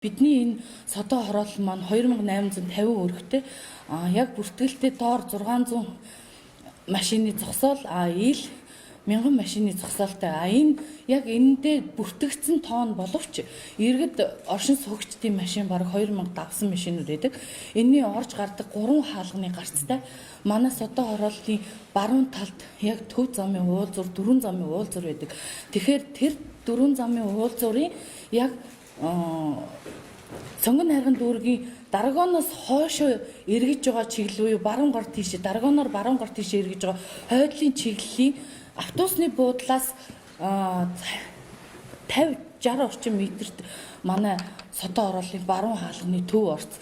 Бидний энэ содоо хороолол маань 2850 өргөтэй яг бүртгэлтэй доор 600 машины зогсоол ил 1000 машины зогсоолтой. Энэ яг энэндээ бүртгэгдсэн тоон боловч иргэд оршин суугчдын машин бараг 2000 давсан машинууд байдаг. Энэний орж гардаг 3 хаалганы гарцтай манай содоо хорооллын баруун талд яг төв замын уулзуур, дөрвөн замын уулзуур байдаг. Тэгэхээр тэр дөрвөн замын уулзуурын яг Сонгон хайрган дүүргийн Даргоноос хойшоо эргэж байгаа чиглэл буюу баруун гар тийш Даргоноор баруун гар тийш эргэж байгаа хойдлын чиглэлийн автобусны буудлаас 50-60 орчим метрт манай содоо хорооллын баруун хаалганы төв орц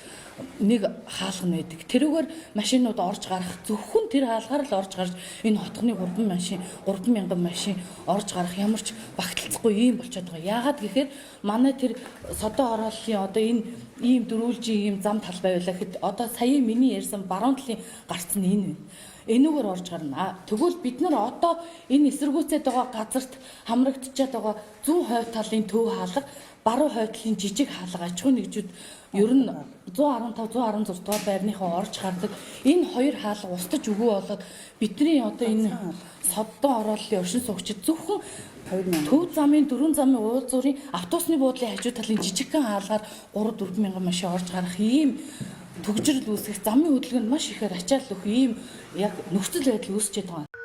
нэг хаалган байдаг. Тэрүүгээр машинууд орж гарах зөвхөн тэр хаалгаар л орж гарч энэ хотгоны 3000 машин орж гарах ямар ч багталцахгүй юм болчиход байгаа. Яагаад гэхээр манай тэр содоо хорооллын одоо энэ ийм дөрвөлжийн ийм зам тал байвала гэхэд одоо сая миний ярьсан баруун талын гарц нь энэ байна. Энүүгээр орж гарна. Тэгвэл бид нар одоо энэ эсэргүүцээд байгаа газарт хамрагдчихад байгаа зүүн хойд талын төв хаалга, баруун хойд талын жижиг хаалга аж ахуйн нэгжүүд ер нь 115 116 дугаар байрныхаа орж гардаг энэ хоёр хаалга устж өгөө болоод бидний одоо энэ соддоо хорооллын оршин суугчид зөвхөн төв замын дөрвөн замын уулзуурын автобусны буудлын хажуу талын жижигхэн хаалгаар 3-4 мянган машин орж гарах ийм төгжрөл үүсгэх замын хөдөлгөөнд маш ихээр ачаал өгөх ийм яг нөхцөл байдал үүсчээд байгаа.